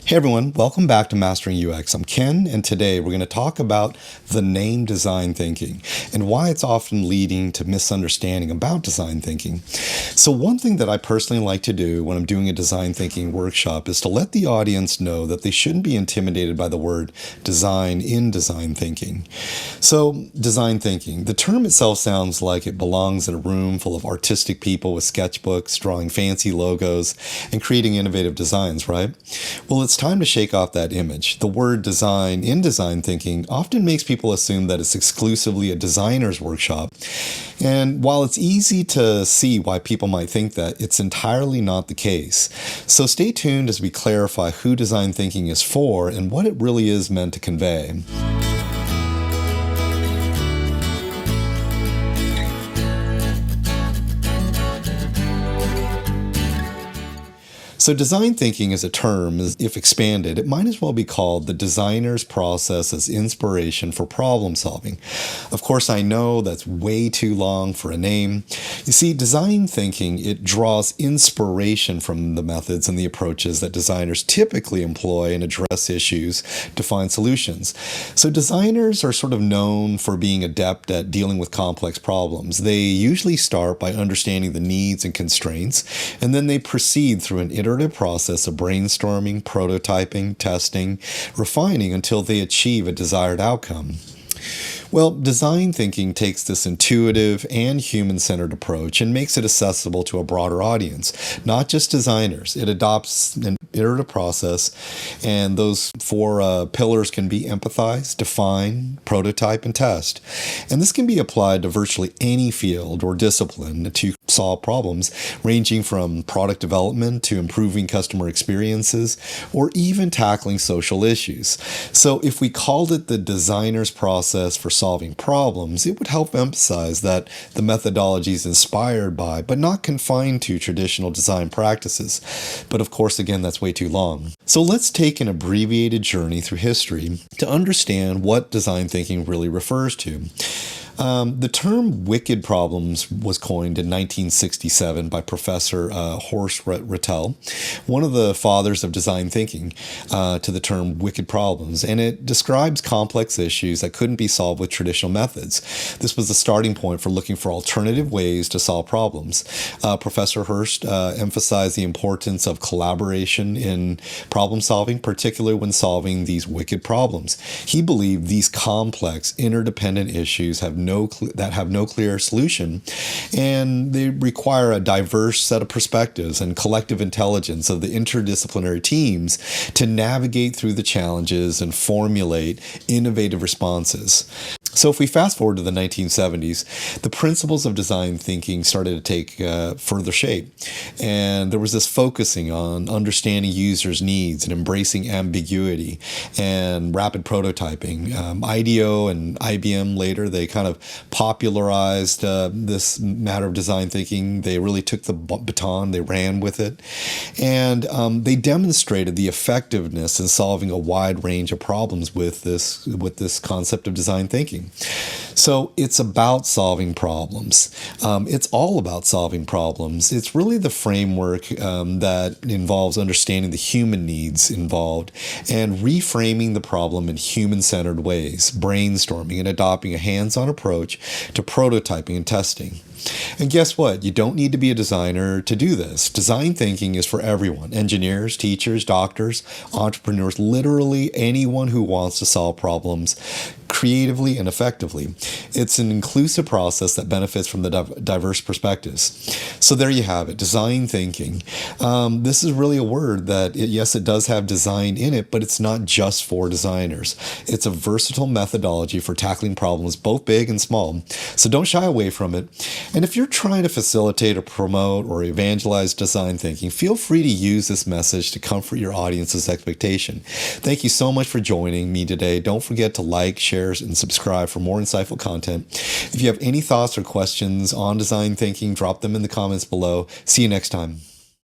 Hey everyone, welcome back to Mastering UX. I'm Ken, and today we're going to talk about the name design thinking and why it's often leading to misunderstanding about design thinking. So one thing that I personally like to do when I'm doing a design thinking workshop is to let the audience know that they shouldn't be intimidated by the word design in design thinking. So design thinking, the term itself sounds like it belongs in a room full of artistic people with sketchbooks, drawing fancy logos, and creating innovative designs, right? Well, it's time to shake off that image. The word design in design thinking often makes people assume that it's exclusively a designer's workshop. And while it's easy to see why people might think that, it's entirely not the case. So stay tuned as we clarify who design thinking is for and what it really is meant to convey. So design thinking as a term, if expanded, it might as well be called the designer's process as inspiration for problem solving. Of course, I know that's way too long for a name. You see, design thinking, it draws inspiration from the methods and the approaches that designers typically employ and address issues to find solutions. So designers are sort of known for being adept at dealing with complex problems. They usually start by understanding the needs and constraints, and then they proceed through an iterative process of brainstorming, prototyping, testing, refining until they achieve a desired outcome. Well, design thinking takes this intuitive and human-centered approach and makes it accessible to a broader audience, not just designers. It adopts an iterative process, and those four pillars can be empathize, define, prototype, and test. And this can be applied to virtually any field or discipline to solve problems, ranging from product development to improving customer experiences, or even tackling social issues. So if we called it the designer's process for solving problems, it would help emphasize that the methodology is inspired by, but not confined to, traditional design practices. But of course, again, that's way too long. So let's take an abbreviated journey through history to understand what design thinking really refers to. The term wicked problems was coined in 1967 by Professor Horst Rittel, one of the fathers of design thinking, to the term wicked problems, and it describes complex issues that couldn't be solved with traditional methods. This was the starting point for looking for alternative ways to solve problems. Professor Horst emphasized the importance of collaboration in problem solving, particularly when solving these wicked problems. He believed these complex, interdependent issues have no clear solution, and they require a diverse set of perspectives and collective intelligence of the interdisciplinary teams to navigate through the challenges and formulate innovative responses. So if we fast forward to the 1970s, the principles of design thinking started to take further shape. And there was this focusing on understanding users' needs and embracing ambiguity and rapid prototyping. IDEO and IBM later, they kind of popularized this matter of design thinking. They really took the baton, they ran with it. And they demonstrated the effectiveness in solving a wide range of problems with this concept of design thinking. So it's about solving problems. It's all about solving problems. It's really the framework that involves understanding the human needs involved and reframing the problem in human-centered ways, brainstorming and adopting a hands-on approach to prototyping and testing. And guess what? You don't need to be a designer to do this. Design thinking is for everyone. Engineers, teachers, doctors, entrepreneurs, literally anyone who wants to solve problems creatively and effectively. It's an inclusive process that benefits from the diverse perspectives. So there you have it, design thinking. This is really a word that, yes, it does have design in it, but it's not just for designers. It's a versatile methodology for tackling problems both big and small. So don't shy away from it. And if you're trying to facilitate or promote or evangelize design thinking, feel free to use this message to comfort your audience's expectation. Thank you so much for joining me today. Don't forget to like, share, and subscribe for more insightful content. If you have any thoughts or questions on design thinking, drop them in the comments below. See you next time.